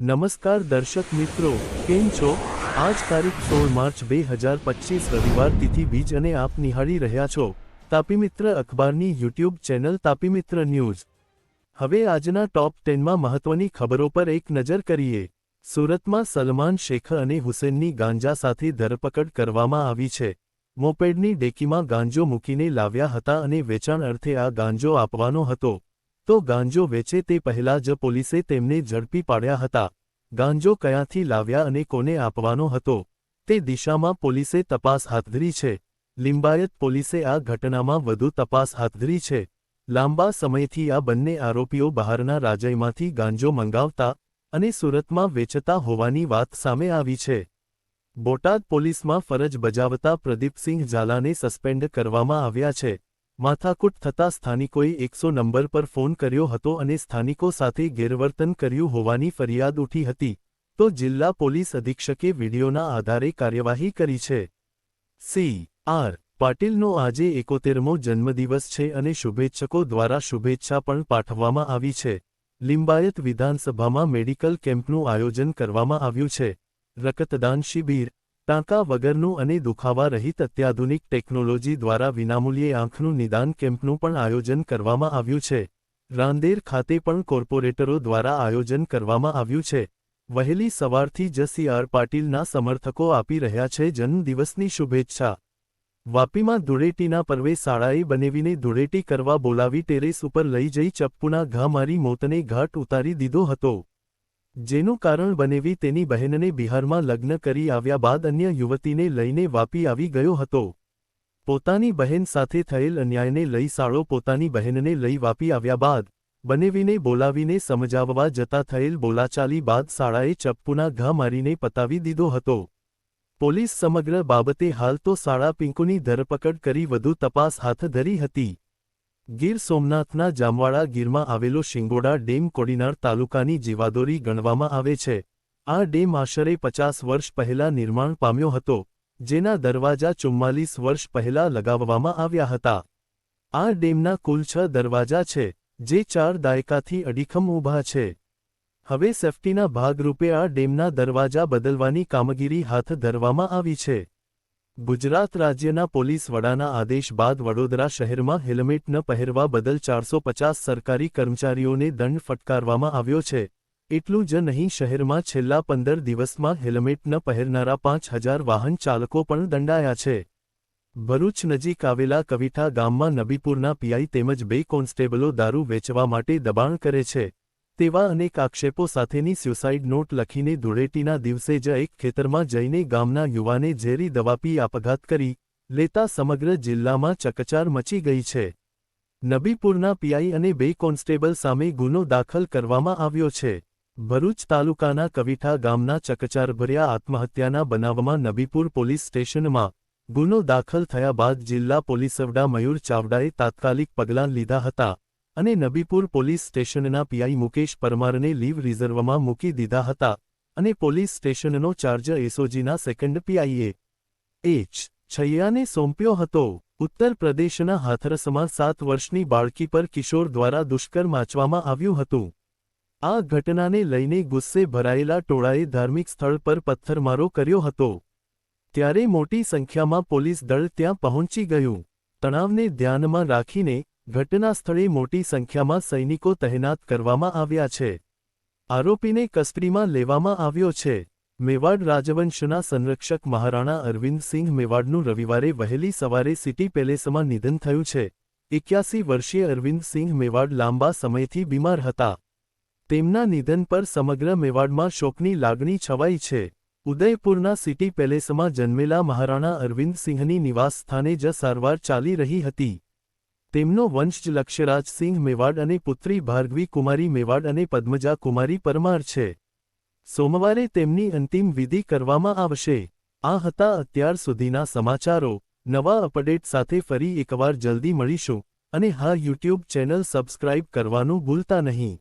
નમસ્કાર દર્શક મિત્રો, કેમ છો? આજ તારીખ 16 માર્ચ 2025 રવિવાર તિથિ બીજ અને આપ નિહાળી રહ્યા છો તાપી મિત્ર અખબારની યુટ્યુબ ચેનલ તાપી મિત્ર ન્યૂઝ। હવે આજના ટોપ 10માં મહત્વની ખબરો પર એક નજર કરીએ। સુરતમાં સલમાન શેખ અને હુસેનની ગાંજા સાથે ધરપકડ કરવામાં આવી છે। મોપેડની ડેકીમાં ગાંજો મૂકીને લાવ્યા હતા અને વેચાણ અર્થે આ ગાંજો આપવાનો હતો। તો ગાંજો વેચે તે પહેલા જ પોલીસે તેમને ઝડપી પાડ્યા હતા। ગાંજો ક્યાંથી લાવ્યા અને કોને આપવાનો હતો તે દિશામાં પોલીસે તપાસ હાથ ધરી છે। લિંબાયત પોલીસે આ ઘટનામાં વધુ તપાસ હાથ ધરી છે। લાંબા સમયથી આ બંને આરોપીઓ બહારના રાજ્યમાંથી ગાંજો મંગાવતા અને સુરતમાં વેચતા હોવાની વાત સામે આવી છે। બોટાદ પોલીસમાં ફરજ બજાવતા પ્રદીપસિંહ ઝાલાને સસ્પેન્ડ કરવામાં આવ્યા છે। માથાકૂટ થતાં સ્થાનિકોએ 100 નંબર પર ફોન કર્યો હતો અને સ્થાનિકો સાથે ગેરવર્તન કર્યું હોવાની ફરિયાદ ઉઠી હતી, તો જિલ્લા પોલીસ અધિક્ષકે વિડીયોના આધારે કાર્યવાહી કરી છે। સી.આર. પાટીલનો આજે 71મો જન્મદિવસ છે અને શુભેચ્છકો દ્વારા શુભેચ્છા પણ પાઠવવામાં આવી છે। લિંબાયત વિધાનસભામાં મેડિકલ કેમ્પનું આયોજન કરવામાં આવ્યું છે। રક્તદાન શિબિર, ટાંકા વગરનું અને દુખાવા રહિત અત્યાધુનિક ટેકનોલોજી દ્વારા વિનામૂલ્યે આંખનું નિદાન કેમ્પનું પણ આયોજન કરવામાં આવ્યું છે। રાંદેર ખાતે પણ કોર્પોરેટરો દ્વારા આયોજન કરવામાં આવ્યું છે। વહેલી સવારથી જ સી.આર. પાટીલના સમર્થકો આપી રહ્યા છે જન્મદિવસની શુભેચ્છા। વાપીમાં ધૂળેટીના પર્વે શાળાએ બનેવીને ધૂળેટી કરવા બોલાવી ટેરેસ ઉપર લઈ જઈ ચપ્પુના ઘા મારી મોતને ઘાટ ઉતારી દીધો હતો, જેનું કારણ બનેવી તેની બહેનને બિહારમાં લગ્ન કરી આવ્યા બાદ અન્ય યુવતીને લઈને વાપી આવી ગયો હતો। પોતાની બહેન સાથે થયેલ અન્યાયને લઈ સાળો પોતાની બહેનને લઈ વાપી આવ્યા બાદ બનેવીને બોલાવીને સમજાવવા જતા થયેલ બોલાચાલી બાદ શાળાએ ચપ્પુના ઘા મારીને પતાવી દીધો હતો। પોલીસ સમગ્ર બાબતે હાલ તો શાળા પિંકુની ધરપકડ કરી વધુ તપાસ હાથ ધરી હતી। ગીર સોમનાથના જામવાડા ગીરમાં આવેલો શિંગોડા ડેમ કોડીનાર તાલુકાની જીવાદોરી ગણવામાં આવે છે। આ ડેમ આશરે 50 વર્ષ પહેલા નિર્માણ પામ્યો હતો, જેના દરવાજા 44 વર્ષ પહેલા લગાવવામાં આવ્યા હતા। આ ડેમના કુલ 6 દરવાજા છે, જે 4 દાયકાથી અડીખમ ઊભા છે। હવે સેફટીના ભાગરૂપે આ ડેમના દરવાજા બદલવાની કામગીરી હાથ ધરવામાં આવી છે। ગુજરાત રાજ્યના પોલીસ વડાના આદેશ બાદ વડોદરા શહેરમાં હેલ્મેટ ન પહેરવા બદલ 450 સરકારી કર્મચારીઓને દંડ ફટકારવામાં આવ્યો છે। એટલું જ નહીં, શહેરમાં છેલ્લા 15 દિવસમાં હેલ્મેટ ન પહેરનારા 5000 વાહન ચાલકો પણ દંડાયા છે। ભરૂચ નજીક આવેલા કવિઠા ગામમાં નબીપુરના પીઆઈ તેમજ 2 કોન્સ્ટેબલો દારૂ વેચવા માટે દબાણ કરે છે તેવા અનેક આક્ષેપો સાથેની સ્યુસાઇડ નોટ લખીને ધૂળેટીના દિવસે જ એક ખેતરમાં જઈને ગામના યુવાને ઝેરી દવા પી આપઘાત કરી લેતા સમગ્ર જિલ્લામાં ચકચાર મચી ગઈ છે। નબીપુરના પીઆઈ અને 2 કોન્સ્ટેબલ સામે ગુનો દાખલ કરવામાં આવ્યો છે। ભરૂચ તાલુકાના કવિઠા ગામના ચકચારભર્યા આત્મહત્યાના બનાવમાં નબીપુર પોલીસ સ્ટેશનમાં ગુનો દાખલ થયા બાદ જિલ્લા પોલીસ વડા મયુર ચાવડાએ તાત્કાલિક પગલાં લીધા હતા અને નબીપુર પોલીસ સ્ટેશનના પીઆઈ મુકેશ પરમારને લીવ રિઝર્વમાં મૂકી દીધા હતા અને પોલીસ સ્ટેશનનો ચાર્જ એસઓજીના સેકન્ડ પીઆઈએ એચ. છૈયાને સોંપ્યો હતો। ઉત્તર પ્રદેશના હાથરસમાં 7 વર્ષની બાળકી પર કિશોર દ્વારા દુષ્કર્મ આચરવામાં આવ્યું હતું। આ ઘટનાને લઈને ગુસ્સે ભરાયેલા ટોળાએ ધાર્મિક સ્થળ પર પથ્થરમારો કર્યો હતો, ત્યારે મોટી સંખ્યામાં પોલીસ દળ ત્યાં પહોંચી ગયું। તણાવને ધ્યાનમાં રાખીને ઘટના સ્થળે મોટી સંખ્યામાં સૈનિકો તહેનાત કરવામાં આવ્યા છે। આરોપીને કસ્ટડીમાં લેવામાં આવ્યો છે। મેવાડ રાજવંશના સંરક્ષક મહારાણા અરવિંદસિંહ મેવાડનું રવિવારે વહેલી સવારે સિટી પેલેસમાં નિધન થયું છે। 81 વર્ષીય અરવિંદસિંહ મેવાડ લાંબા સમયથી બીમાર હતા। તેમના નિધન પર સમગ્ર મેવાડમાં શોકની લાગણી છવાઈ છે। ઉદયપુરના સિટી પેલેસમાં જન્મેલા મહારાણા અરવિંદસિંહની નિવાસસ્થાને જ સારવાર ચાલી રહી હતી। તેમનો વંશજ લક્ષ્યરાજસિંહ મેવાડ અને પુત્રી ભાર્ગવી કુમારી મેવાડ અને પદ્મજા કુમારી પરમાર છે। સોમવારે તેમની અંતિમ વિધિ કરવામાં આવશે। આ હતા અત્યાર સુધીના સમાચારો। નવા અપડેટ સાથે ફરી એકવાર જલ્દી મળીશું અને હા, યુટ્યુબ ચેનલ સબસ્ક્રાઇબ કરવાનું ભૂલતા નહીં।